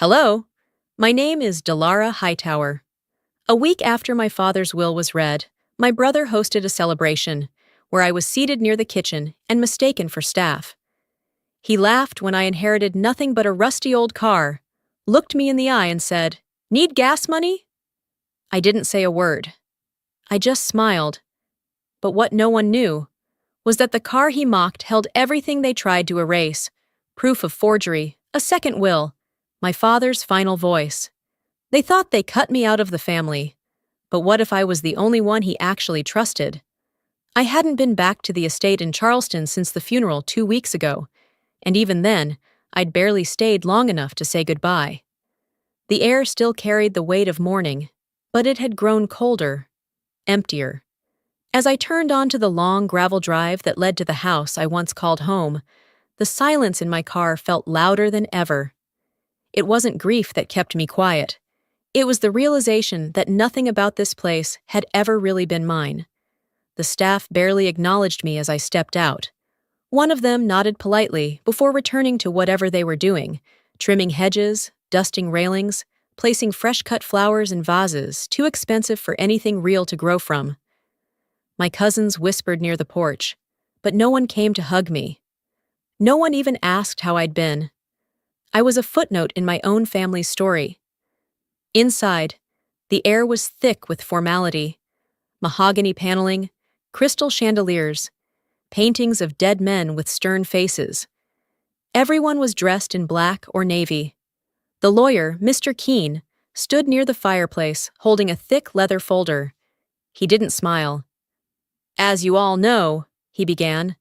Hello, my name is Delara Hightower. A week after my father's will was read, my brother hosted a celebration where I was seated near the kitchen and mistaken for staff. He laughed when I inherited nothing but a rusty old car, looked me in the eye and said, "Need gas money?" I didn't say a word. I just smiled. But what no one knew was that the car he mocked held everything they tried to erase: proof of forgery, a second will, my father's final voice. They thought they cut me out of the family. But what if I was the only one he actually trusted? I hadn't been back to the estate in Charleston since the funeral 2 weeks ago, and even then, I'd barely stayed long enough to say goodbye. The air still carried the weight of mourning, but it had grown colder, emptier. As I turned onto the long gravel drive that led to the house I once called home, the silence in my car felt louder than ever. It wasn't grief that kept me quiet. It was the realization that nothing about this place had ever really been mine. The staff barely acknowledged me as I stepped out. One of them nodded politely before returning to whatever they were doing, trimming hedges, dusting railings, placing fresh-cut flowers in vases too expensive for anything real to grow from. My cousins whispered near the porch, but no one came to hug me. No one even asked how I'd been. I was a footnote in my own family's story. Inside, the air was thick with formality. Mahogany paneling, crystal chandeliers, paintings of dead men with stern faces. Everyone was dressed in black or navy. The lawyer, Mr. Keene, stood near the fireplace holding a thick leather folder. He didn't smile. "As you all know," he began,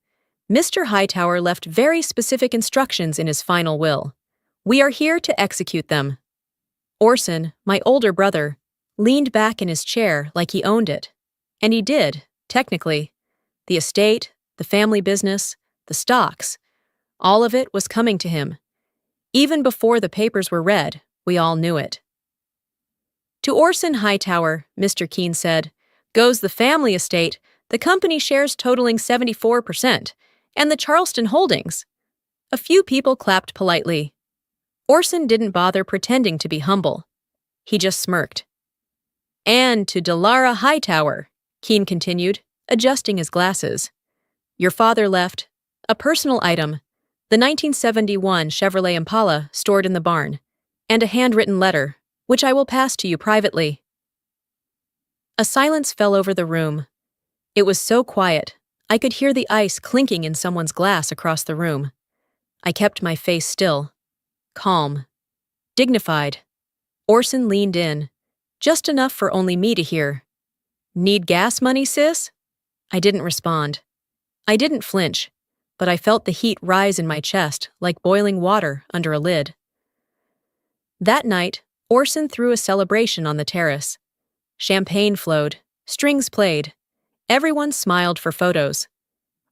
"Mr. Hightower left very specific instructions in his final will. We are here to execute them." Orson, my older brother, leaned back in his chair like he owned it. And he did, technically. The estate, the family business, the stocks, all of it was coming to him. Even before the papers were read, we all knew it. To Orson Hightower, Mr. Keene said, goes the family estate, the company shares totaling 74%, and the Charleston holdings. A few people clapped politely. Orson didn't bother pretending to be humble. He just smirked. "And to Delara Hightower," Keene continued, adjusting his glasses. "Your father left a personal item, the 1971 Chevrolet Impala stored in the barn, and a handwritten letter, which I will pass to you privately." A silence fell over the room. It was so quiet, I could hear the ice clinking in someone's glass across the room. I kept my face still. Calm. Dignified. Orson leaned in, just enough for only me to hear. "Need gas money, sis?" I didn't respond. I didn't flinch, but I felt the heat rise in my chest like boiling water under a lid. That night, Orson threw a celebration on the terrace. Champagne flowed, strings played. Everyone smiled for photos.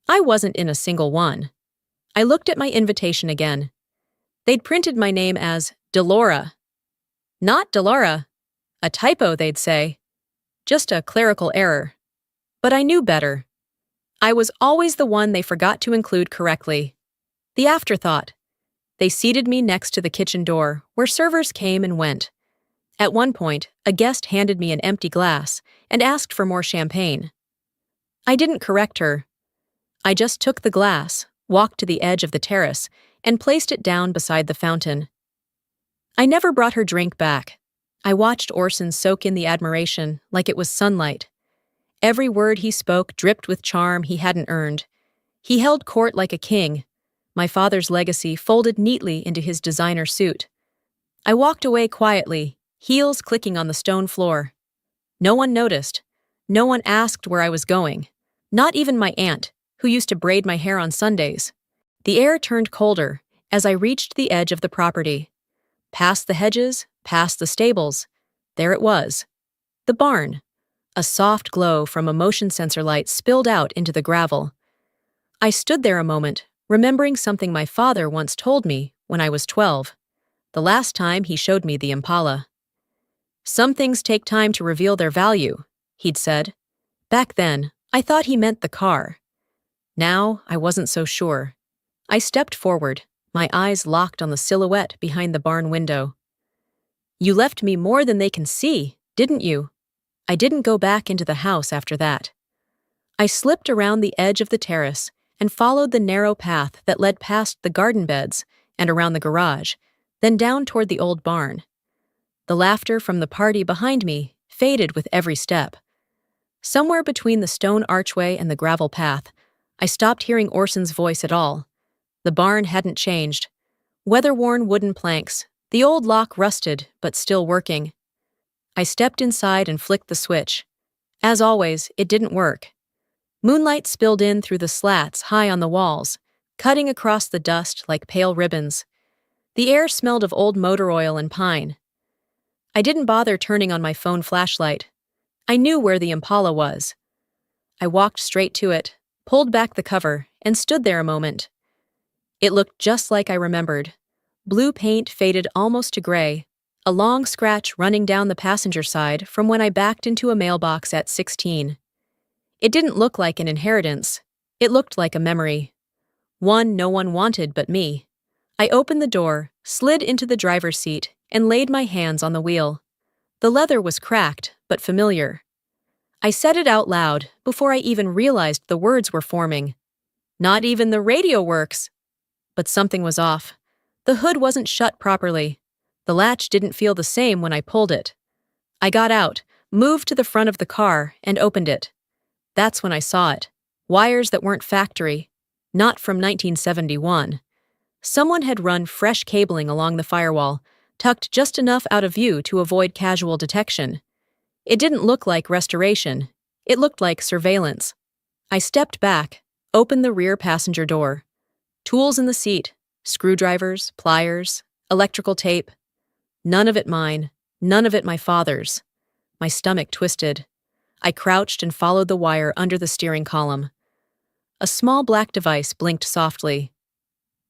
I wasn't in a single one. I looked at my invitation again. They'd printed my name as Delora. Not Delara. A typo, they'd say. Just a clerical error. But I knew better. I was always the one they forgot to include correctly. The afterthought. They seated me next to the kitchen door, where servers came and went. At one point, a guest handed me an empty glass and asked for more champagne. I didn't correct her. I just took the glass, walked to the edge of the terrace, and placed it down beside the fountain. I never brought her drink back. I watched Orson soak in the admiration like it was sunlight. Every word he spoke dripped with charm he hadn't earned. He held court like a king, my father's legacy folded neatly into his designer suit. I walked away quietly, heels clicking on the stone floor. No one noticed. No one asked where I was going. Not even my aunt, who used to braid my hair on Sundays. The air turned colder as I reached the edge of the property. Past the hedges, past the stables. There it was. The barn. A soft glow from a motion sensor light spilled out into the gravel. I stood there a moment, remembering something my father once told me when I was 12. The last time he showed me the Impala. "Some things take time to reveal their value," he'd said. Back then, I thought he meant the car. Now, I wasn't so sure. I stepped forward, my eyes locked on the silhouette behind the barn window. You left me more than they can see, didn't you? I didn't go back into the house after that. I slipped around the edge of the terrace and followed the narrow path that led past the garden beds and around the garage, then down toward the old barn. The laughter from the party behind me faded with every step. Somewhere between the stone archway and the gravel path, I stopped hearing Orson's voice at all. The barn hadn't changed. Weather-worn wooden planks, the old lock rusted but still working. I stepped inside and flicked the switch. As always, it didn't work. Moonlight spilled in through the slats high on the walls, cutting across the dust like pale ribbons. The air smelled of old motor oil and pine. I didn't bother turning on my phone flashlight. I knew where the Impala was. I walked straight to it, pulled back the cover, and stood there a moment. It looked just like I remembered. Blue paint faded almost to gray, a long scratch running down the passenger side from when I backed into a mailbox at 16. It didn't look like an inheritance. It looked like a memory. One no one wanted but me. I opened the door, slid into the driver's seat, and laid my hands on the wheel. The leather was cracked, but familiar. I said it out loud before I even realized the words were forming. Not even the radio works. But something was off. The hood wasn't shut properly. The latch didn't feel the same when I pulled it. I got out, moved to the front of the car, and opened it. That's when I saw it. Wires that weren't factory. Not from 1971. Someone had run fresh cabling along the firewall, tucked just enough out of view to avoid casual detection. It didn't look like restoration. It looked like surveillance. I stepped back, opened the rear passenger door. Tools in the seat, screwdrivers, pliers, electrical tape. None of it mine, none of it my father's. My stomach twisted. I crouched and followed the wire under the steering column. A small black device blinked softly.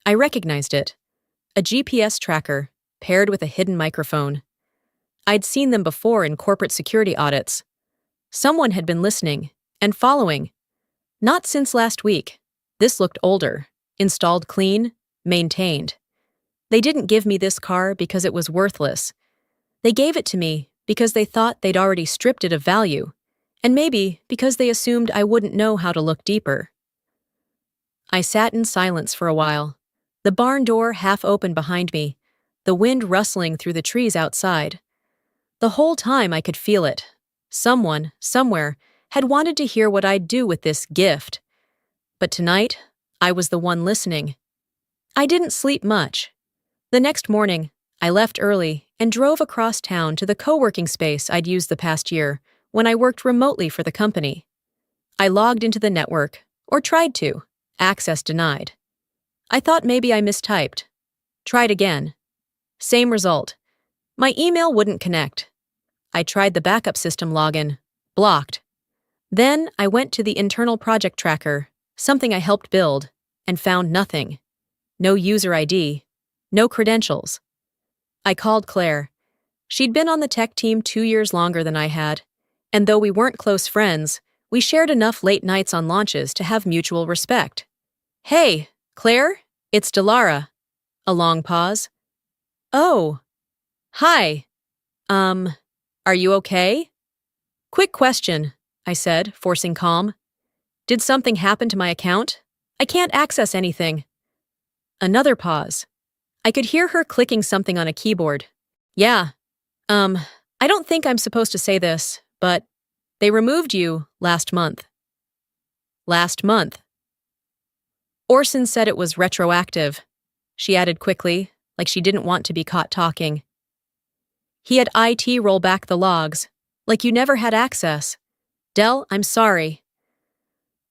I recognized it. A GPS tracker, paired with a hidden microphone. I'd seen them before in corporate security audits. Someone had been listening and following. Not since last week. This looked older, installed clean, maintained. They didn't give me this car because it was worthless. They gave it to me because they thought they'd already stripped it of value, and maybe because they assumed I wouldn't know how to look deeper. I sat in silence for a while, the barn door half open behind me, the wind rustling through the trees outside. The whole time I could feel it. Someone, somewhere, had wanted to hear what I'd do with this gift. But tonight, I was the one listening. I didn't sleep much. The next morning, I left early and drove across town to the co-working space I'd used the past year when I worked remotely for the company. I logged into the network, or tried to. Access denied. I thought maybe I mistyped. Tried again. Same result. My email wouldn't connect. I tried the backup system login. Blocked. Then I went to the internal project tracker, something I helped build, and found nothing. No user ID. No credentials. I called Claire. She'd been on the tech team 2 years longer than I had, and though we weren't close friends, we shared enough late nights on launches to have mutual respect. Hey, Claire, it's Delara. A long pause. Oh. Hi. Are you okay? Quick question, I said, forcing calm. Did something happen to my account? I can't access anything. Another pause. I could hear her clicking something on a keyboard. Yeah. I don't think I'm supposed to say this, but they removed you last month. Last month. Orson said it was retroactive. She added quickly, like she didn't want to be caught talking. He had IT roll back the logs, like you never had access. Del, I'm sorry.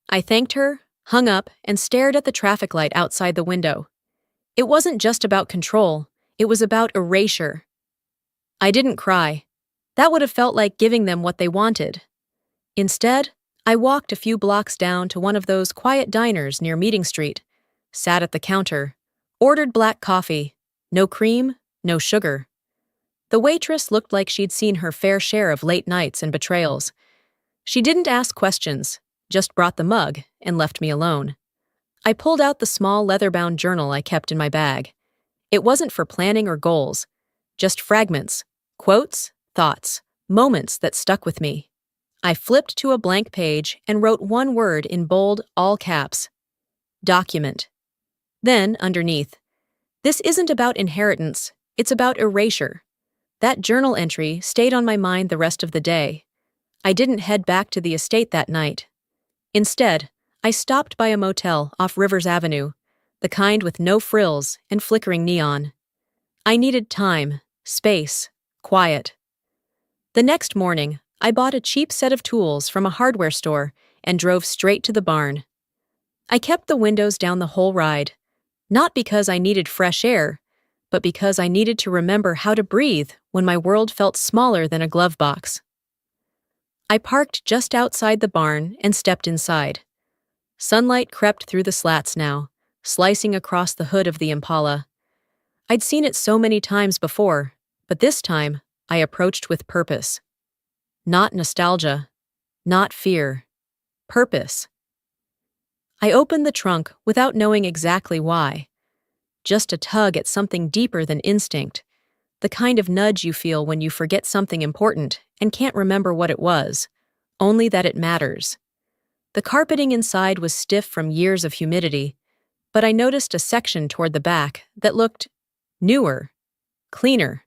I thanked her, hung up, and stared at the traffic light outside the window. It wasn't just about control, it was about erasure. I didn't cry. That would have felt like giving them what they wanted. Instead, I walked a few blocks down to one of those quiet diners near Meeting Street, sat at the counter, ordered black coffee, no cream, no sugar. The waitress looked like she'd seen her fair share of late nights and betrayals. She didn't ask questions, just brought the mug and left me alone. I pulled out the small leather-bound journal I kept in my bag. It wasn't for planning or goals, just fragments, Quotes, thoughts, moments that stuck with me. I flipped to a blank page and wrote one word in bold, all caps. Document. Then, underneath, this isn't about inheritance, it's about erasure. That journal entry stayed on my mind the rest of the day. I didn't head back to the estate that night. Instead, I stopped by a motel off Rivers Avenue, the kind with no frills and flickering neon. I needed time, space, quiet. The next morning, I bought a cheap set of tools from a hardware store and drove straight to the barn. I kept the windows down the whole ride, not because I needed fresh air, but because I needed to remember how to breathe when my world felt smaller than a glove box. I parked just outside the barn and stepped inside. Sunlight crept through the slats now, slicing across the hood of the Impala. I'd seen it so many times before, but this time I approached with purpose. Not nostalgia, not fear. Purpose. I opened the trunk without knowing exactly why. Just a tug at something deeper than instinct, the kind of nudge you feel when you forget something important and can't remember what it was, only that it matters. The carpeting inside was stiff from years of humidity, but I noticed a section toward the back that looked newer, cleaner.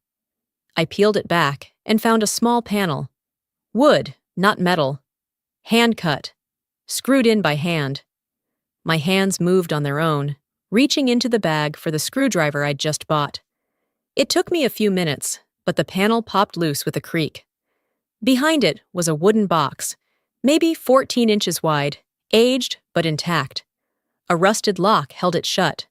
I peeled it back and found a small panel. Wood, not metal. Hand-cut. Screwed in by hand. My hands moved on their own, reaching into the bag for the screwdriver I'd just bought. It took me a few minutes, but the panel popped loose with a creak. Behind it was a wooden box, maybe 14 inches wide, aged but intact. A rusted lock held it shut.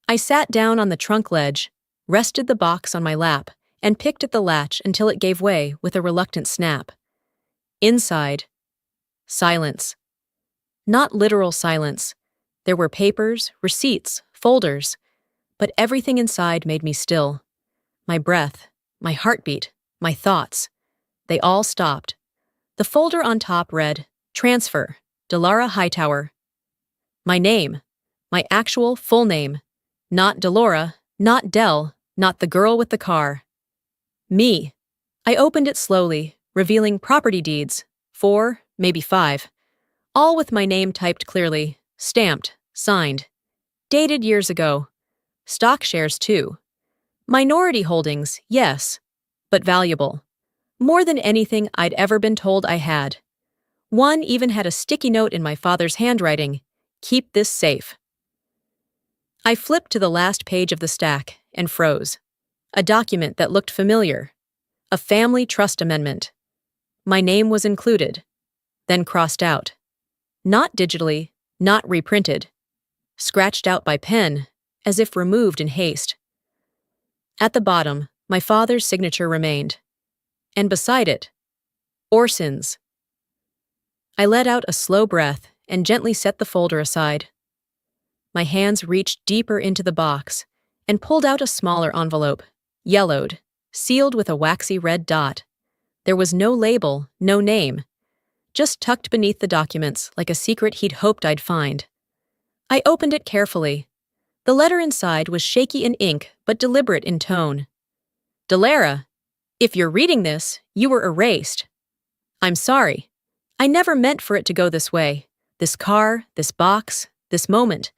I sat down on the trunk ledge, rested the box on my lap, and picked at the latch until it gave way with a reluctant snap. Inside, silence. Not literal silence. There were papers, receipts, folders, but everything inside made me still. My breath, my heartbeat, my thoughts. They all stopped. The folder on top read, Transfer, Delara Hightower. My name, my actual full name. Not Delora, not Del, not the girl with the car. Me. I opened it slowly, revealing property deeds, 4, maybe 5. All with my name typed clearly, stamped, signed. Dated years ago. Stock shares too. Minority holdings, yes, but valuable. More than anything I'd ever been told I had. One even had a sticky note in my father's handwriting, keep this safe. I flipped to the last page of the stack and froze. A document that looked familiar. A family trust amendment. My name was included, then crossed out. Not digitally, not reprinted. Scratched out by pen, as if removed in haste. At the bottom, my father's signature remained. And beside it, Orson's. I let out a slow breath and gently set the folder aside. My hands reached deeper into the box and pulled out a smaller envelope, yellowed, sealed with a waxy red dot. There was no label, no name, just tucked beneath the documents like a secret he'd hoped I'd find. I opened it carefully. The letter inside was shaky in ink but deliberate in tone. Delara, if you're reading this, you were erased. I'm sorry. I never meant for it to go this way. This car, this box, this moment.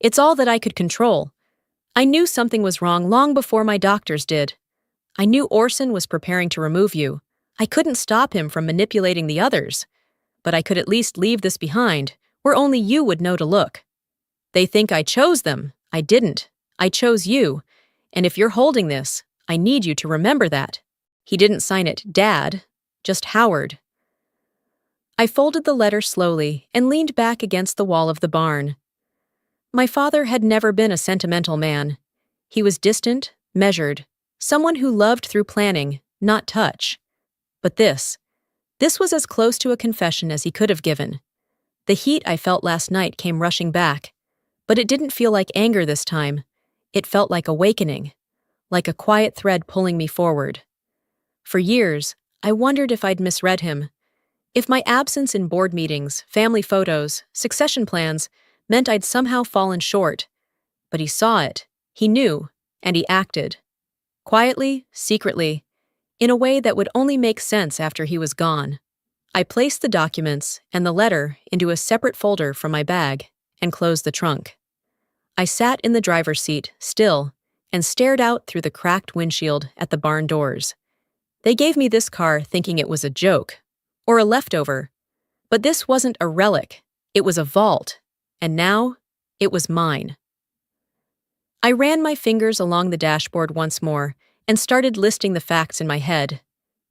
It's all that I could control. I knew something was wrong long before my doctors did. I knew Orson was preparing to remove you. I couldn't stop him from manipulating the others. But I could at least leave this behind, where only you would know to look. They think I chose them. I didn't. I chose you. And if you're holding this, I need you to remember that. He didn't sign it Dad, just Howard. I folded the letter slowly and leaned back against the wall of the barn. My father had never been a sentimental man. He was distant, measured, someone who loved through planning, not touch. But this was as close to a confession as he could have given. The heat I felt last night came rushing back, but it didn't feel like anger this time. It felt like awakening, like a quiet thread pulling me forward. For years, I wondered if I'd misread him, if my absence in board meetings, family photos, succession plans meant I'd somehow fallen short. But he saw it, he knew, and he acted. Quietly, secretly, in a way that would only make sense after he was gone. I placed the documents and the letter into a separate folder from my bag and closed the trunk. I sat in the driver's seat, still, and stared out through the cracked windshield at the barn doors. They gave me this car thinking it was a joke, or a leftover. But this wasn't a relic, it was a vault, and now it was mine. I ran my fingers along the dashboard once more and started listing the facts in my head.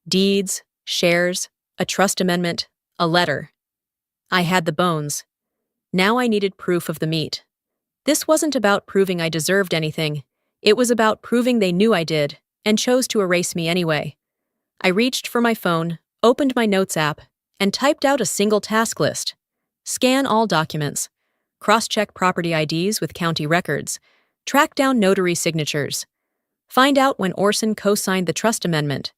Deeds, shares, a trust amendment, a letter. I had the bones. Now I needed proof of the meat. This wasn't about proving I deserved anything. It was about proving they knew I did and chose to erase me anyway. I reached for my phone, opened my Notes app, and typed out a single task list. Scan all documents. Cross-check property IDs with county records. Track down notary signatures. Find out when Orson co-signed the trust amendment.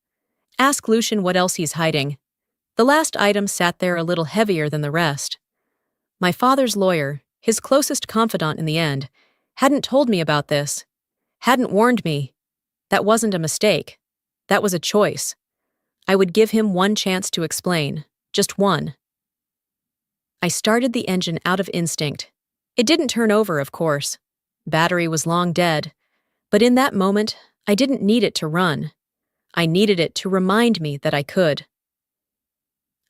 Ask Lucian what else he's hiding. The last item sat there a little heavier than the rest. My father's lawyer, his closest confidant in the end, hadn't told me about this, hadn't warned me. That wasn't a mistake. That was a choice. I would give him one chance to explain, just one. I started the engine out of instinct. It didn't turn over, of course. Battery was long dead. But in that moment, I didn't need it to run. I needed it to remind me that I could.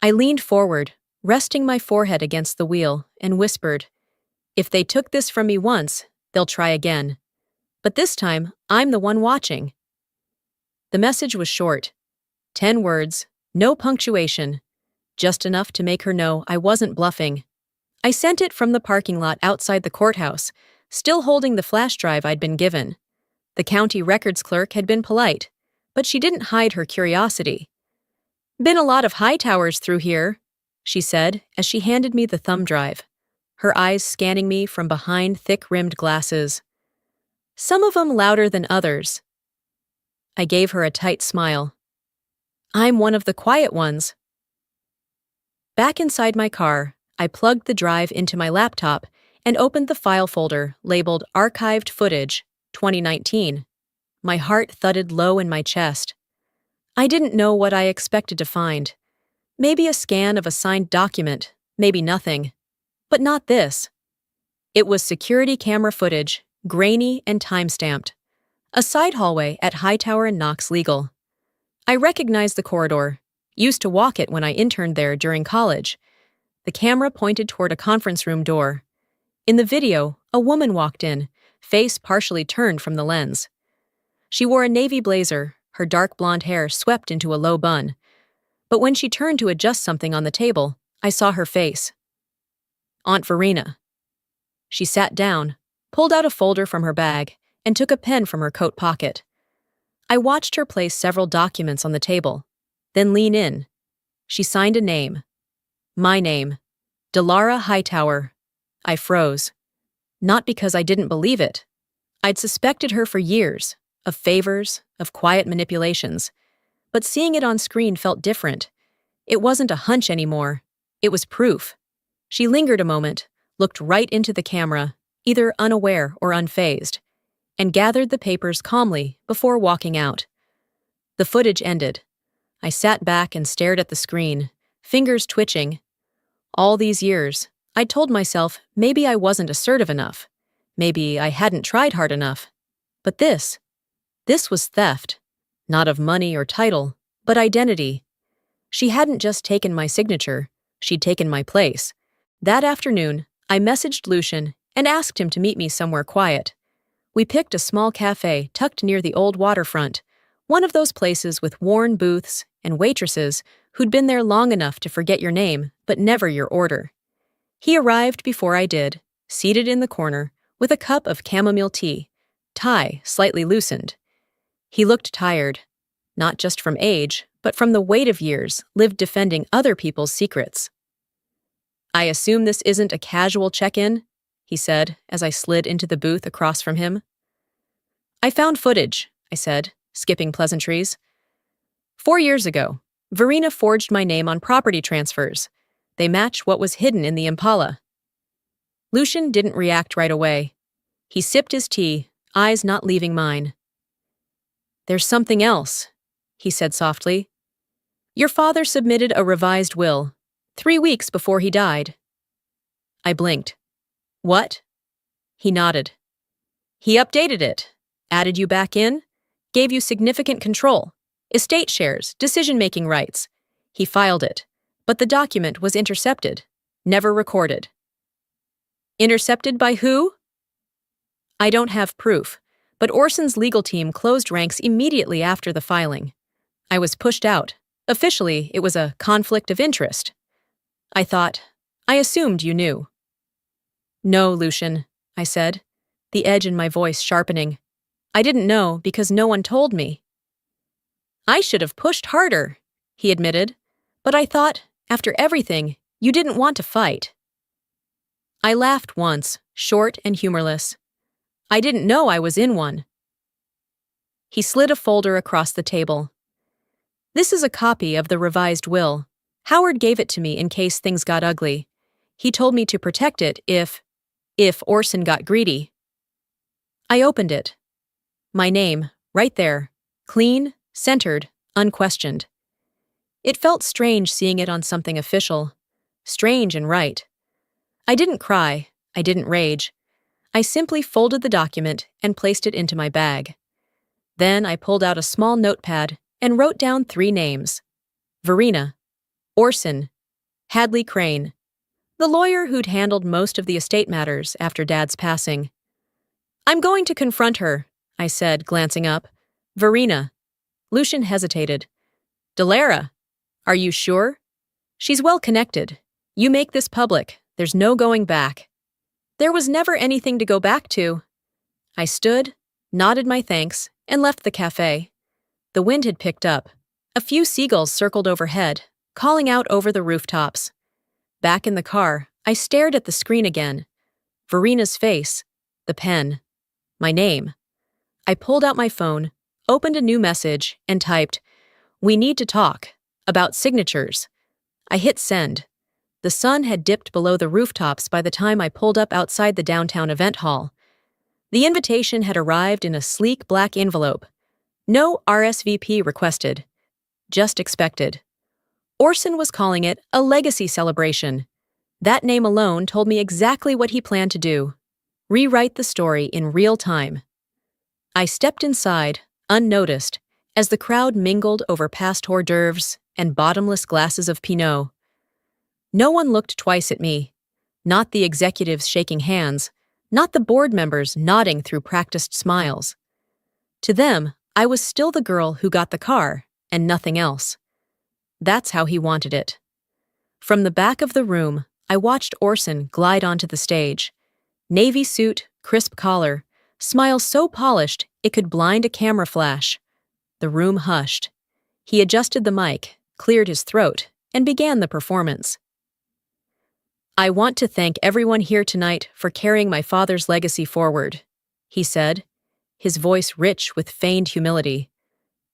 I leaned forward, resting my forehead against the wheel, and whispered, "If they took this from me once, they'll try again. But this time, I'm the one watching." The message was short. 10 words, no punctuation, just enough to make her know I wasn't bluffing. I sent it from the parking lot outside the courthouse, still holding the flash drive I'd been given. The county records clerk had been polite, but she didn't hide her curiosity. "Been a lot of Hightowers through here," she said as she handed me the thumb drive, her eyes scanning me from behind thick-rimmed glasses. "Some of 'em louder than others." I gave her a tight smile. "I'm one of the quiet ones." Back inside my car, I plugged the drive into my laptop and opened the file folder labeled Archived Footage, 2019. My heart thudded low in my chest. I didn't know what I expected to find. Maybe a scan of a signed document, maybe nothing. But not this. It was security camera footage, grainy and time-stamped. A side hallway at Hightower and Knox Legal. I recognized the corridor, used to walk it when I interned there during college. The camera pointed toward a conference room door. In the video, a woman walked in, face partially turned from the lens. She wore a navy blazer, her dark blonde hair swept into a low bun. But when she turned to adjust something on the table, I saw her face. Aunt Verena. She sat down, pulled out a folder from her bag, and took a pen from her coat pocket. I watched her place several documents on the table, then lean in. She signed a name. My name. Delara Hightower. I froze. Not because I didn't believe it. I'd suspected her for years, of favors, of quiet manipulations. But seeing it on screen felt different. It wasn't a hunch anymore. It was proof. She lingered a moment, looked right into the camera, either unaware or unfazed, and gathered the papers calmly before walking out. The footage ended. I sat back and stared at the screen, fingers twitching. All these years, I'd told myself maybe I wasn't assertive enough. Maybe I hadn't tried hard enough. But this was theft. Not of money or title, but identity. She hadn't just taken my signature, she'd taken my place. That afternoon, I messaged Lucian and asked him to meet me somewhere quiet. We picked a small cafe tucked near the old waterfront, one of those places with worn booths and waitresses who'd been there long enough to forget your name, but never your order. He arrived before I did, seated in the corner, with a cup of chamomile tea, tie slightly loosened. He looked tired, not just from age, but from the weight of years lived defending other people's secrets. "I assume this isn't a casual check-in?" he said as I slid into the booth across from him. "I found footage," I said, skipping pleasantries. 4 years ago, Verena forged my name on property transfers. They match what was hidden in the Impala. Lucian didn't react right away. He sipped his tea, eyes not leaving mine. "There's something else," he said softly. Your father submitted a revised will, 3 weeks before he died. I blinked. What? He nodded. He updated it, added you back in, gave you significant control, estate shares, decision-making rights. He filed it, but the document was intercepted, never recorded. Intercepted by who? I don't have proof, but Orson's legal team closed ranks immediately after the filing. I was pushed out. Officially, it was a conflict of interest. I assumed you knew. No, Lucian, I said, the edge in my voice sharpening. I didn't know because no one told me. I should have pushed harder, he admitted, but I thought, after everything, you didn't want to fight. I laughed once, short and humorless. I didn't know I was in one. He slid a folder across the table. This is a copy of the revised will. Howard gave it to me in case things got ugly. He told me to protect it if Orson got greedy. I opened it. My name, right there, clean, centered, unquestioned. It felt strange seeing it on something official. Strange and right. I didn't cry. I didn't rage. I simply folded the document and placed it into my bag. Then I pulled out a small notepad and wrote down 3 names. Verena, Orson, Hadley Crane, the lawyer who'd handled most of the estate matters after Dad's passing. I'm going to confront her, I said, glancing up. Verena. Lucian hesitated. Delara, are you sure? She's well connected. You make this public. There's no going back. There was never anything to go back to. I stood, nodded my thanks, and left the cafe. The wind had picked up. A few seagulls circled overhead, calling out over the rooftops. Back in the car, I stared at the screen again. Verena's face, the pen, my name. I pulled out my phone, opened a new message, and typed, "We need to talk, about signatures." I hit send. The sun had dipped below the rooftops by the time I pulled up outside the downtown event hall. The invitation had arrived in a sleek black envelope. No RSVP requested. Just expected. Orson was calling it a legacy celebration. That name alone told me exactly what he planned to do. Rewrite the story in real time. I stepped inside, unnoticed, as the crowd mingled over past hors d'oeuvres and bottomless glasses of Pinot. No one looked twice at me. Not the executives shaking hands, not the board members nodding through practiced smiles. To them, I was still the girl who got the car, and nothing else. That's how he wanted it. From the back of the room, I watched Orson glide onto the stage. Navy suit, crisp collar, smile so polished it could blind a camera flash. The room hushed. He adjusted the mic, cleared his throat, and began the performance. I want to thank everyone here tonight for carrying my father's legacy forward, he said, his voice rich with feigned humility.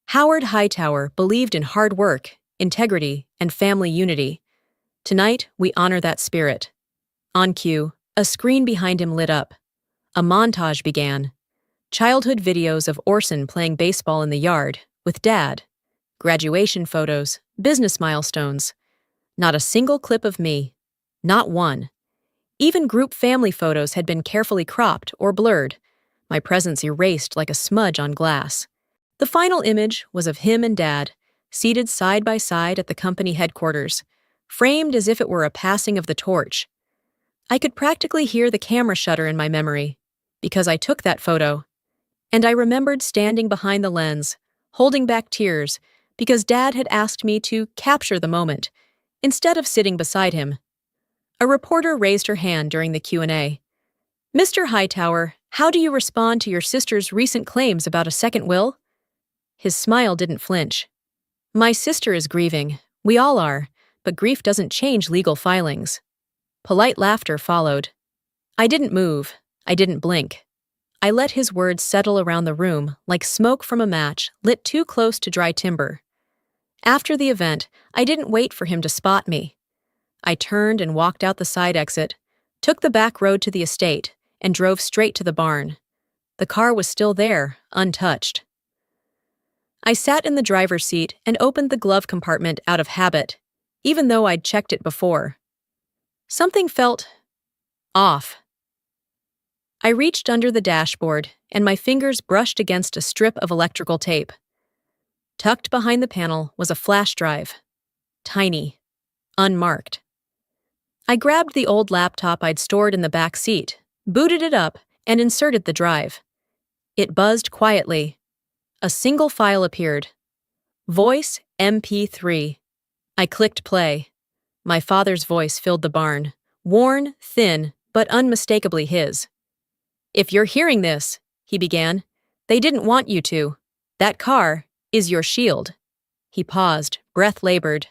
Howard Hightower believed in hard work, integrity, and family unity. Tonight, we honor that spirit. On cue, a screen behind him lit up. A montage began. Childhood videos of Orson playing baseball in the yard, with Dad. Graduation photos, business milestones. Not a single clip of me. Not one. Even group family photos had been carefully cropped or blurred, my presence erased like a smudge on glass. The final image was of him and Dad, seated side by side at the company headquarters, framed as if it were a passing of the torch. I could practically hear the camera shutter in my memory, because I took that photo. And I remembered standing behind the lens, holding back tears, because Dad had asked me to capture the moment, instead of sitting beside him. A reporter raised her hand during the Q&A. Mr. Hightower, how do you respond to your sister's recent claims about a second will? His smile didn't flinch. My sister is grieving. We all are, but grief doesn't change legal filings. Polite laughter followed. I didn't move. I didn't blink. I let his words settle around the room like smoke from a match lit too close to dry timber. After the event, I didn't wait for him to spot me. I turned and walked out the side exit, took the back road to the estate, and drove straight to the barn. The car was still there, untouched. I sat in the driver's seat and opened the glove compartment out of habit, even though I'd checked it before. Something felt off. I reached under the dashboard, and my fingers brushed against a strip of electrical tape. Tucked behind the panel was a flash drive. Tiny. Unmarked. I grabbed the old laptop I'd stored in the back seat, booted it up, and inserted the drive. It buzzed quietly. A single file appeared. Voice MP3. I clicked play. My father's voice filled the barn. Worn, thin, but unmistakably his. "If you're hearing this," he began, "they didn't want you to. That car is your shield." He paused, breath labored.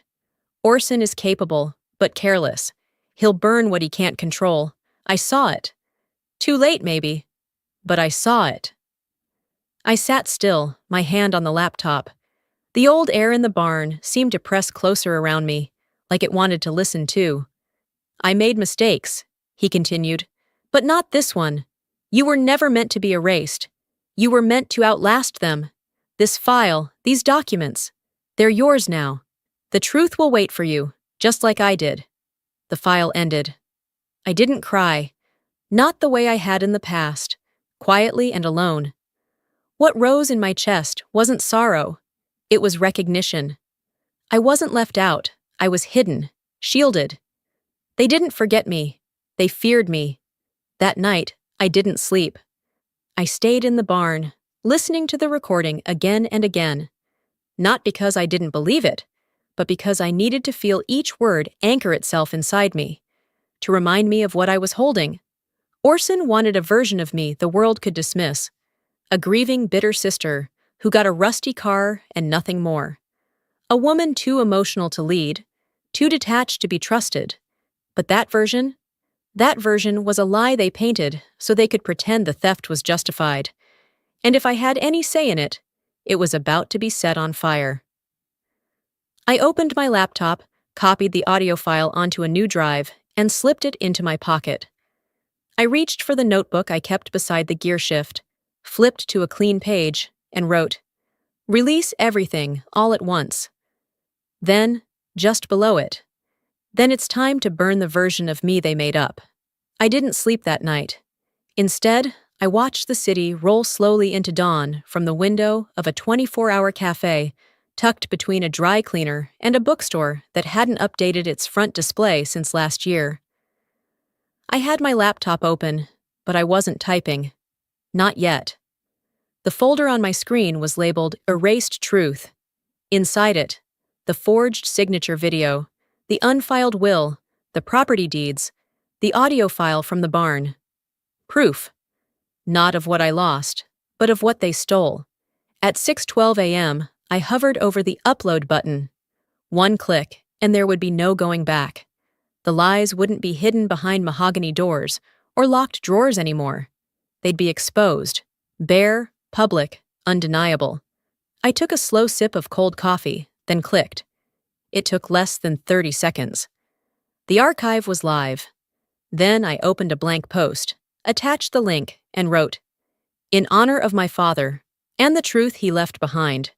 "Orson is capable, but careless. He'll burn what he can't control. I saw it. Too late, maybe. But I saw it." I sat still, my hand on the laptop. The old air in the barn seemed to press closer around me, like it wanted to listen too. "I made mistakes," he continued, "but not this one. You were never meant to be erased. You were meant to outlast them. This file, these documents, they're yours now. The truth will wait for you, just like I did." The file ended. I didn't cry. Not the way I had in the past, quietly and alone. What rose in my chest wasn't sorrow. It was recognition. I wasn't left out. I was hidden, shielded. They didn't forget me. They feared me. That night, I didn't sleep. I stayed in the barn, listening to the recording again and again. Not because I didn't believe it, but because I needed to feel each word anchor itself inside me, to remind me of what I was holding. Orson wanted a version of me the world could dismiss, a grieving, bitter sister who got a rusty car and nothing more. A woman too emotional to lead, too detached to be trusted. But that version was a lie they painted so they could pretend the theft was justified. And if I had any say in it, it was about to be set on fire. I opened my laptop, copied the audio file onto a new drive, and slipped it into my pocket. I reached for the notebook I kept beside the gear shift, flipped to a clean page, and wrote, "Release everything, all at once." Then, just below it, "Then it's time to burn the version of me they made up." I didn't sleep that night. Instead, I watched the city roll slowly into dawn from the window of a 24-hour cafe tucked between a dry cleaner and a bookstore that hadn't updated its front display since last year. I had my laptop open, but I wasn't typing. Not yet. The folder on my screen was labeled Erased Truth. Inside it, the forged signature video, the unfiled will, the property deeds, the audio file from the barn. Proof. Not of what I lost, but of what they stole. At 6:12 a.m., I hovered over the upload button. One click, and there would be no going back. The lies wouldn't be hidden behind mahogany doors or locked drawers anymore. They'd be exposed, bare, public, undeniable. I took a slow sip of cold coffee, then clicked. It took less than 30 seconds. The archive was live. Then I opened a blank post, attached the link, and wrote, "In honor of my father, and the truth he left behind.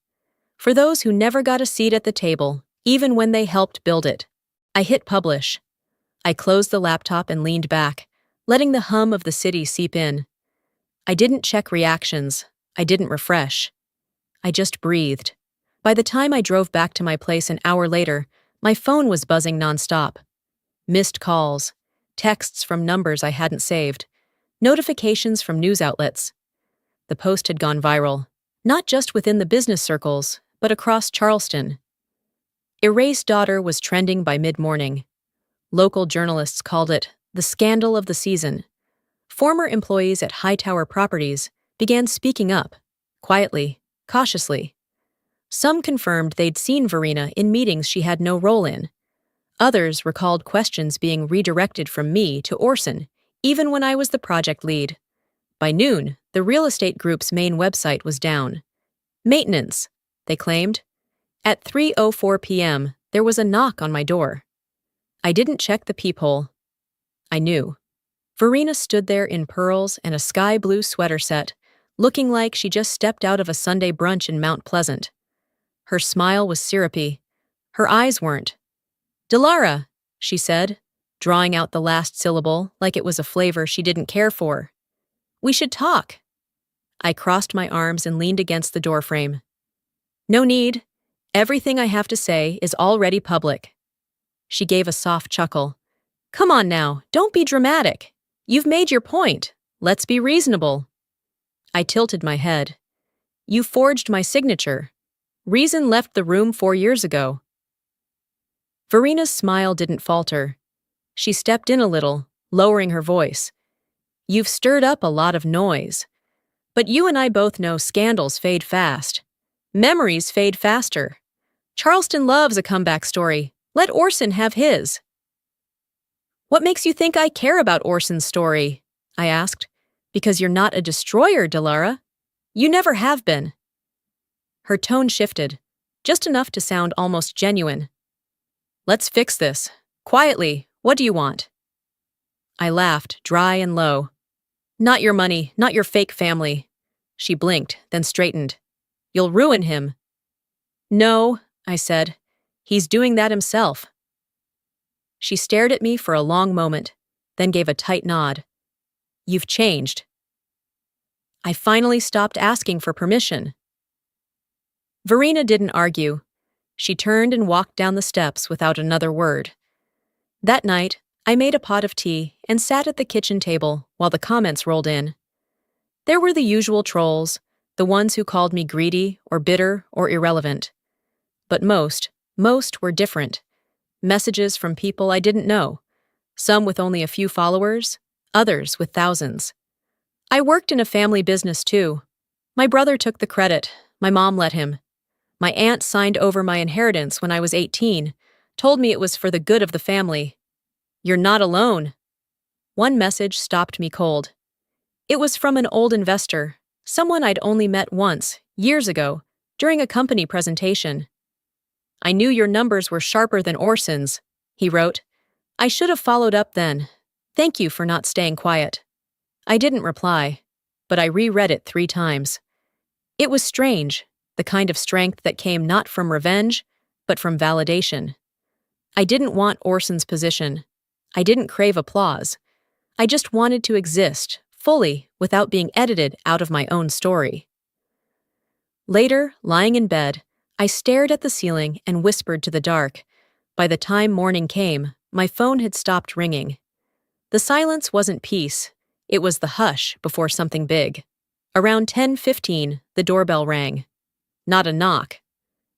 For those who never got a seat at the table, even when they helped build it." I hit publish. I closed the laptop and leaned back, letting the hum of the city seep in. I didn't check reactions. I didn't refresh. I just breathed. By the time I drove back to my place an hour later, my phone was buzzing nonstop. Missed calls, texts from numbers I hadn't saved, notifications from news outlets. The post had gone viral, not just within the business circles, but across Charleston. Erased Daughter was trending by mid-morning. Local journalists called it the scandal of the season. Former employees at Hightower Properties began speaking up, quietly, cautiously. Some confirmed they'd seen Verena in meetings she had no role in. Others recalled questions being redirected from me to Orson, even when I was the project lead. By noon, the real estate group's main website was down. Maintenance, they claimed. At 3:04 p.m., there was a knock on my door. I didn't check the peephole. I knew. Verena stood there in pearls and a sky blue sweater set, looking like she just stepped out of a Sunday brunch in Mount Pleasant. Her smile was syrupy. Her eyes weren't. "Dilara," she said, drawing out the last syllable like it was a flavor she didn't care for. "We should talk." I crossed my arms and leaned against the doorframe. "No need. Everything I have to say is already public." She gave a soft chuckle. "Come on now, don't be dramatic. You've made your point. Let's be reasonable." I tilted my head. "You forged my signature. Reason left the room 4 years ago." Verina's smile didn't falter. She stepped in a little, lowering her voice. "You've stirred up a lot of noise. But you and I both know scandals fade fast. Memories fade faster. Charleston loves a comeback story. Let Orson have his." "What makes you think I care about Orson's story?" I asked. "Because you're not a destroyer, Dilara. You never have been." Her tone shifted, just enough to sound almost genuine. "Let's fix this. Quietly, what do you want?" I laughed, dry and low. "Not your money, not your fake family." She blinked, then straightened. "You'll ruin him." "No," I said. "He's doing that himself." She stared at me for a long moment, then gave a tight nod. "You've changed." I finally stopped asking for permission. Verina didn't argue. She turned and walked down the steps without another word. That night, I made a pot of tea and sat at the kitchen table while the comments rolled in. There were the usual trolls, the ones who called me greedy or bitter or irrelevant. But most were different. Messages from people I didn't know, some with only a few followers, others with thousands. I worked in a family business too. My brother took the credit, my mom let him. My aunt signed over my inheritance when I was 18, told me it was for the good of the family. "You're not alone." One message stopped me cold. It was from an old investor, someone I'd only met once, years ago, during a company presentation. "I knew your numbers were sharper than Orson's," he wrote. "I should have followed up then. Thank you for not staying quiet." I didn't reply, but I reread it 3 times. It was strange, the kind of strength that came not from revenge, but from validation. I didn't want Orson's position. I didn't crave applause. I just wanted to exist, fully, without being edited out of my own story. Later, lying in bed, I stared at the ceiling and whispered to the dark. By the time morning came, my phone had stopped ringing. The silence wasn't peace. It was the hush before something big. Around 10:15, the doorbell rang. Not a knock.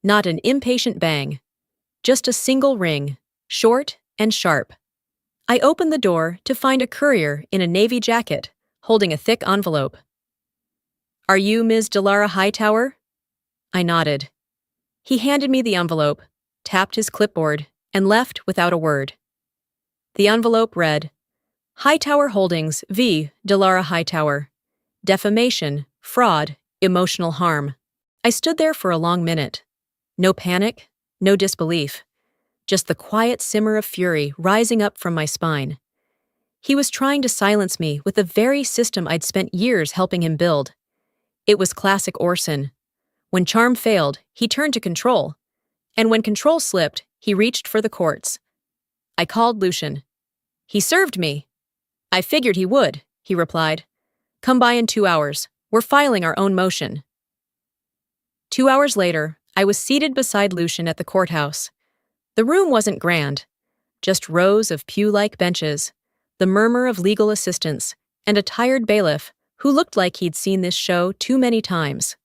Not an impatient bang. Just a single ring, short and sharp. I opened the door to find a courier in a navy jacket, holding a thick envelope. "Are you Ms. Dilara Hightower?" I nodded. He handed me the envelope, tapped his clipboard, and left without a word. The envelope read, "Hightower Holdings v. Dilara Hightower. Defamation, fraud, emotional harm." I stood there for a long minute. No panic, no disbelief. Just the quiet simmer of fury rising up from my spine. He was trying to silence me with the very system I'd spent years helping him build. It was classic Orson. When charm failed, he turned to control. And when control slipped, he reached for the courts. I called Lucian. "He served me." "I figured he would," he replied. "Come by in 2 hours. We're filing our own motion." 2 hours later, I was seated beside Lucian at the courthouse. The room wasn't grand. Just rows of pew-like benches, the murmur of legal assistants, and a tired bailiff who looked like he'd seen this show too many times.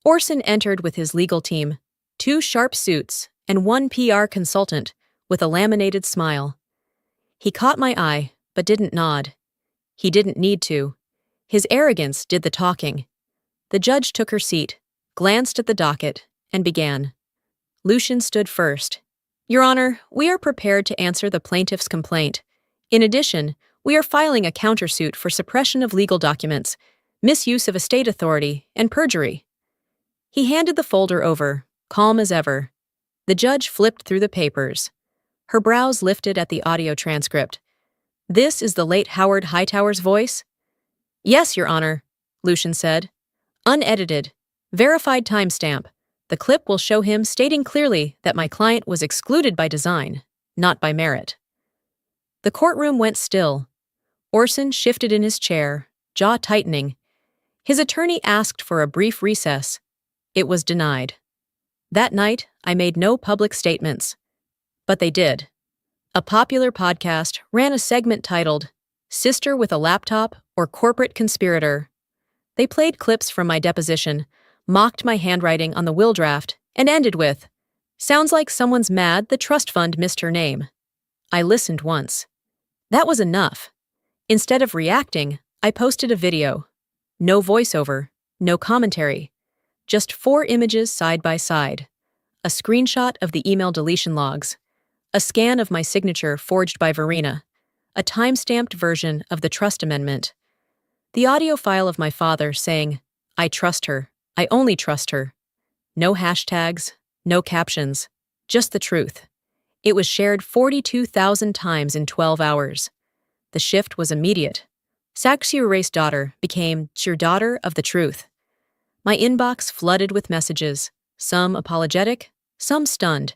Orson entered with his legal team, 2 sharp suits, and 1 PR consultant, with a laminated smile. He caught my eye, but didn't nod. He didn't need to. His arrogance did the talking. The judge took her seat, glanced at the docket, and began. Lucian stood first. "Your Honor, we are prepared to answer the plaintiff's complaint. In addition, we are filing a countersuit for suppression of legal documents, misuse of a state authority, and perjury." He handed the folder over, calm as ever. The judge flipped through the papers. Her brows lifted at the audio transcript. "This is the late Howard Hightower's voice?" "Yes, Your Honor," Lucian said. "Unedited. Verified timestamp. The clip will show him stating clearly that my client was excluded by design, not by merit. The courtroom went still. Orson shifted in his chair, jaw tightening. His attorney asked for a brief recess. It was denied. That night, I made no public statements. But they did. A popular podcast ran a segment titled, "Sister with a Laptop or Corporate Conspirator." They played clips from my deposition, mocked my handwriting on the will draft, and ended with, "Sounds like someone's mad the trust fund missed her name." I listened once. That was enough. Instead of reacting, I posted a video. No voiceover, no commentary. Just 4 images side by side. A screenshot of the email deletion logs. A scan of my signature forged by Verena. A time-stamped version of the trust amendment. The audio file of my father saying, "I trust her. I only trust her." No hashtags, no captions, just the truth. It was shared 42,000 times in 12 hours. The shift was immediate. Sakshi's daughter became your daughter of the truth. My inbox flooded with messages, some apologetic, some stunned,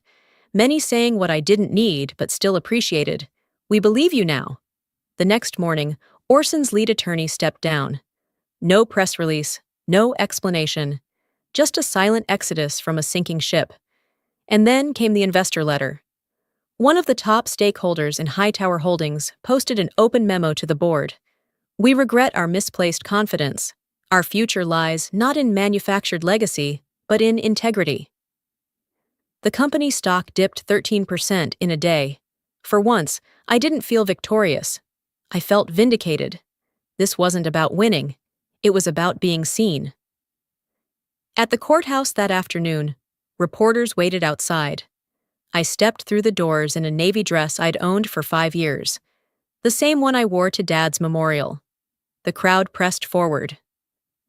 many saying what I didn't need but still appreciated. "We believe you now." The next morning, Orson's lead attorney stepped down. No press release, no explanation, just a silent exodus from a sinking ship. And then came the investor letter. One of the top stakeholders in Hightower Holdings posted an open memo to the board. "We regret our misplaced confidence. Our future lies not in manufactured legacy, but in integrity." The company stock dipped 13% in a day. For once, I didn't feel victorious. I felt vindicated. This wasn't about winning. It was about being seen. At the courthouse that afternoon, reporters waited outside. I stepped through the doors in a navy dress I'd owned for 5 years, the same one I wore to Dad's memorial. The crowd pressed forward.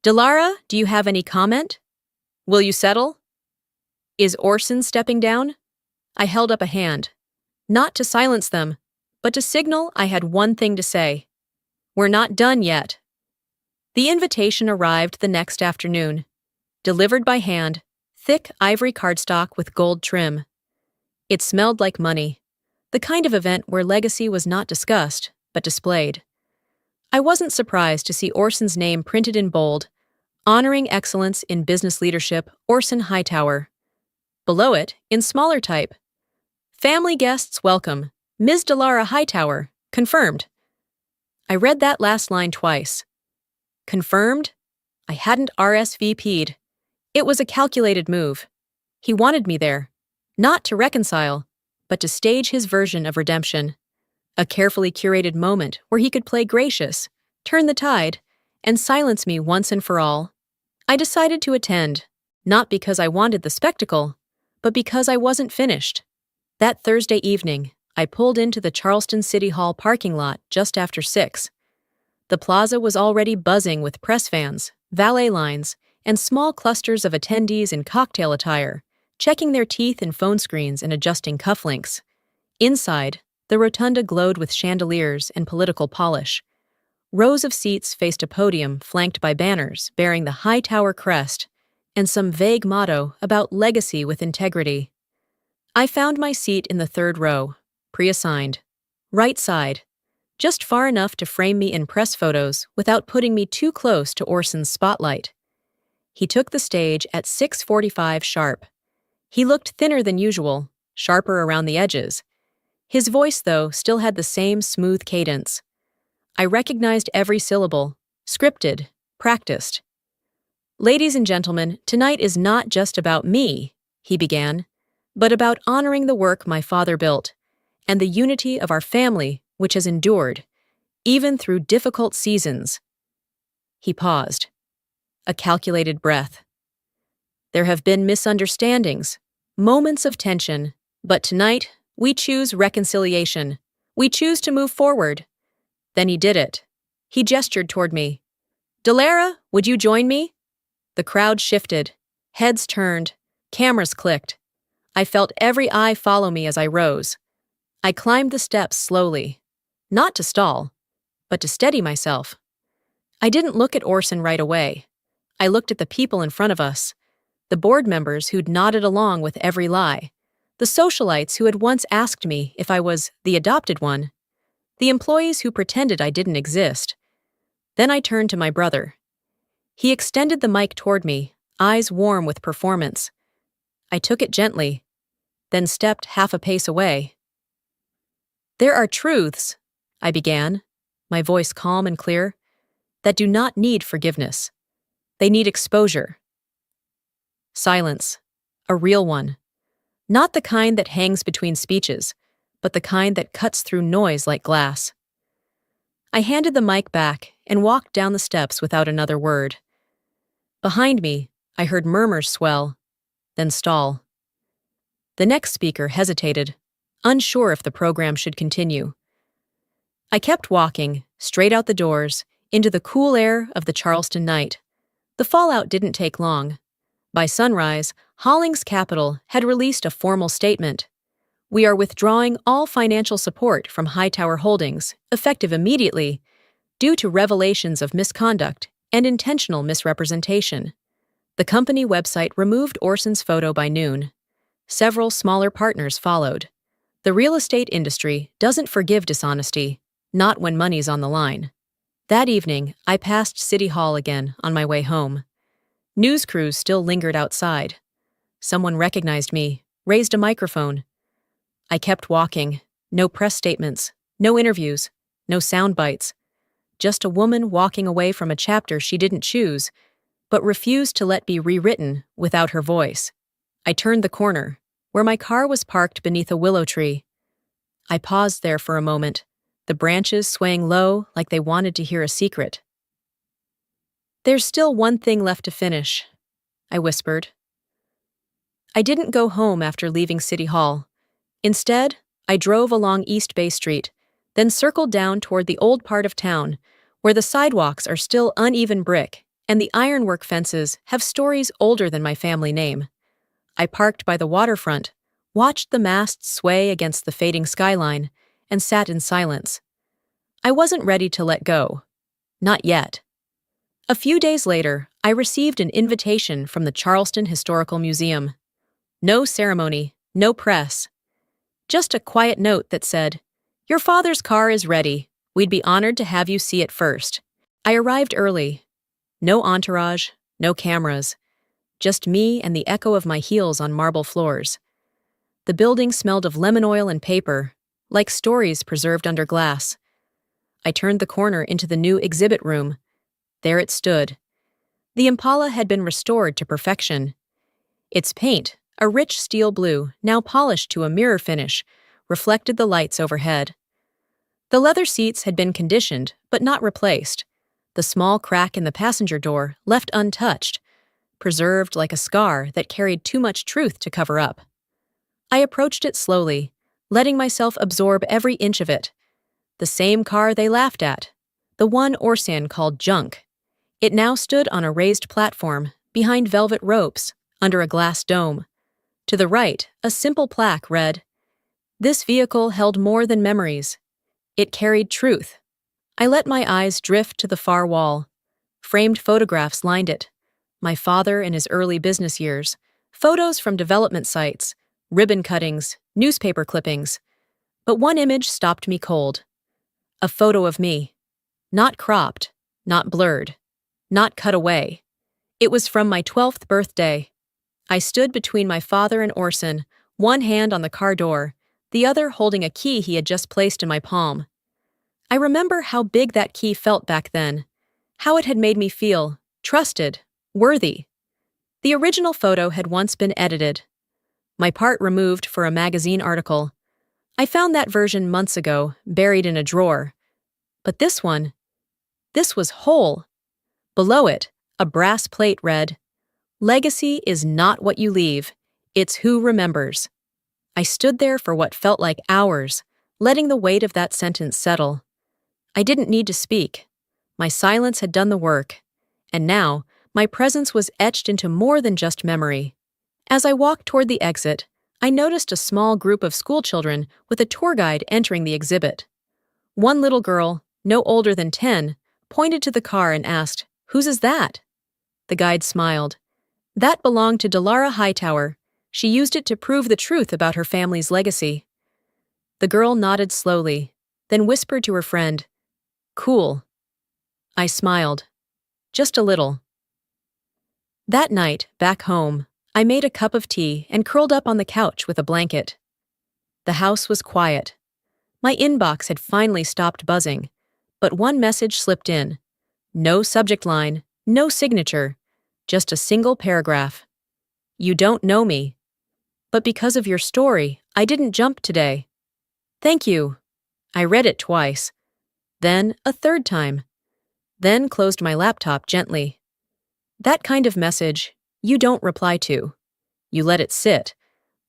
"Dilara, do you have any comment? Will you settle? Is Orson stepping down?" I held up a hand, not to silence them, but to signal I had one thing to say. "We're not done yet." The invitation arrived the next afternoon, delivered by hand, thick ivory cardstock with gold trim. It smelled like money, the kind of event where legacy was not discussed, but displayed. I wasn't surprised to see Orson's name printed in bold, honoring excellence in business leadership, Orson Hightower. Below it, in smaller type, "Family guests welcome, Ms. Dilara Hightower, confirmed." I read that last line twice. Confirmed? I hadn't RSVP'd. It was a calculated move. He wanted me there, not to reconcile, but to stage his version of redemption. A carefully curated moment where he could play gracious, turn the tide, and silence me once and for all. I decided to attend, not because I wanted the spectacle, but because I wasn't finished. That Thursday evening, I pulled into the Charleston City Hall parking lot just after 6. The plaza was already buzzing with press vans, valet lines, and small clusters of attendees in cocktail attire, checking their teeth in phone screens and adjusting cufflinks. Inside, the rotunda glowed with chandeliers and political polish. Rows of seats faced a podium flanked by banners bearing the Hightower crest and some vague motto about legacy with integrity. I found my seat in the 3rd row, pre-assigned, right side, just far enough to frame me in press photos without putting me too close to Orson's spotlight. He took the stage at 6:45 sharp. He looked thinner than usual, sharper around the edges. His voice, though, still had the same smooth cadence. I recognized every syllable, scripted, practiced. "Ladies and gentlemen, tonight is not just about me," he began, "but about honoring the work my father built, and the unity of our family which has endured, even through difficult seasons." He paused. A calculated breath. "There have been misunderstandings, moments of tension, but tonight we choose reconciliation. We choose to move forward." Then he did it. He gestured toward me. "Dilara, would you join me?" The crowd shifted. Heads turned. Cameras clicked. I felt every eye follow me as I rose. I climbed the steps slowly. Not to stall, but to steady myself. I didn't look at Orson right away. I looked at the people in front of us. the board members who'd nodded along with every lie, the socialites who had once asked me if I was the adopted one, the employees who pretended I didn't exist. Then I turned to my brother. He extended the mic toward me, eyes warm with performance. I took it gently, then stepped half a pace away. "There are truths," I began, my voice calm and clear, "that do not need forgiveness. They need exposure." Silence. A real one. Not the kind that hangs between speeches, but the kind that cuts through noise like glass. I handed the mic back and walked down the steps without another word. Behind me, I heard murmurs swell, then stall. The next speaker hesitated, unsure if the program should continue. I kept walking, straight out the doors, into the cool air of the Charleston night. The fallout didn't take long. By sunrise, Hollings Capital had released a formal statement. "We are withdrawing all financial support from Hightower Holdings, effective immediately, due to revelations of misconduct and intentional misrepresentation." The company website removed Orson's photo by noon. Several smaller partners followed. The real estate industry doesn't forgive dishonesty, not when money's on the line. That evening, I passed City Hall again on my way home. News crews still lingered outside. Someone recognized me, raised a microphone. I kept walking. No press statements, no interviews, no sound bites. Just a woman walking away from a chapter she didn't choose, but refused to let be rewritten without her voice. I turned the corner, where my car was parked beneath a willow tree. I paused there for a moment, the branches swaying low like they wanted to hear a secret. "There's still one thing left to finish," I whispered. I didn't go home after leaving City Hall. Instead, I drove along East Bay Street, then circled down toward the old part of town, where the sidewalks are still uneven brick and the ironwork fences have stories older than my family name. I parked by the waterfront, watched the masts sway against the fading skyline, and sat in silence. I wasn't ready to let go. Not yet. A few days later, I received an invitation from the Charleston Historical Museum. No ceremony, no press. Just a quiet note that said, "Your father's car is ready. We'd be honored to have you see it first." I arrived early. No entourage, no cameras. Just me and the echo of my heels on marble floors. The building smelled of lemon oil and paper, like stories preserved under glass. I turned the corner into the new exhibit room. There it stood. The Impala had been restored to perfection. Its paint, a rich steel blue, now polished to a mirror finish, reflected the lights overhead. The leather seats had been conditioned, but not replaced. The small crack in the passenger door left untouched, preserved like a scar that carried too much truth to cover up. I approached it slowly, letting myself absorb every inch of it. The same car they laughed at, the one Orson called junk. It now stood on a raised platform, behind velvet ropes, under a glass dome. To the right, a simple plaque read, "This vehicle held more than memories. It carried truth." I let my eyes drift to the far wall. Framed photographs lined it. My father in his early business years, photos from development sites, ribbon cuttings, newspaper clippings. But one image stopped me cold. A photo of me. Not cropped, not blurred, not cut away. It was from my 12th birthday. I stood between my father and Orson, one hand on the car door, the other holding a key he had just placed in my palm. I remember how big that key felt back then, how it had made me feel trusted, worthy. The original photo had once been edited. My part removed for a magazine article. I found that version months ago, buried in a drawer. But this was whole. Below it, a brass plate read, "Legacy is not what you leave, it's who remembers." I stood there for what felt like hours, letting the weight of that sentence settle. I didn't need to speak. My silence had done the work, and now my presence was etched into more than just memory. As I walked toward the exit, I noticed a small group of schoolchildren with a tour guide entering the exhibit. One little girl, no older than 10, pointed to the car and asked, "Whose is that?" The guide smiled. That belonged to Delara Hightower. She used it to prove the truth about her family's legacy. The girl nodded slowly, then whispered to her friend, "Cool." I smiled. Just a little. That night, back home, I made a cup of tea and curled up on the couch with a blanket. The house was quiet. My inbox had finally stopped buzzing, but one message slipped in. No subject line, no signature, just a single paragraph. "You don't know me. But because of your story, I didn't jump today. Thank you." I read it twice, then a third time, then closed my laptop gently. That kind of message, you don't reply to. You let it sit.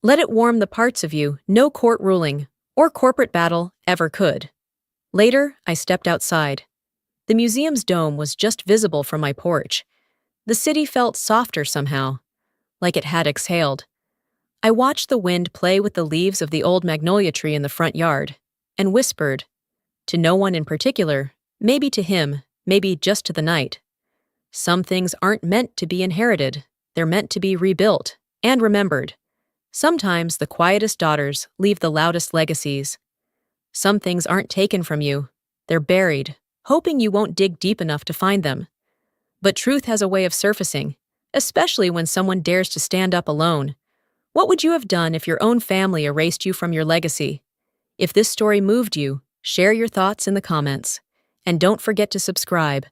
Let it warm the parts of you no court ruling or corporate battle ever could. Later, I stepped outside. The museum's dome was just visible from my porch. The city felt softer somehow, like it had exhaled. I watched the wind play with the leaves of the old magnolia tree in the front yard, and whispered, to no one in particular, maybe to him, maybe just to the night. Some things aren't meant to be inherited, they're meant to be rebuilt and remembered. Sometimes the quietest daughters leave the loudest legacies. Some things aren't taken from you, they're buried, hoping you won't dig deep enough to find them. But truth has a way of surfacing, especially when someone dares to stand up alone. What would you have done if your own family erased you from your legacy? If this story moved you, share your thoughts in the comments. And don't forget to subscribe.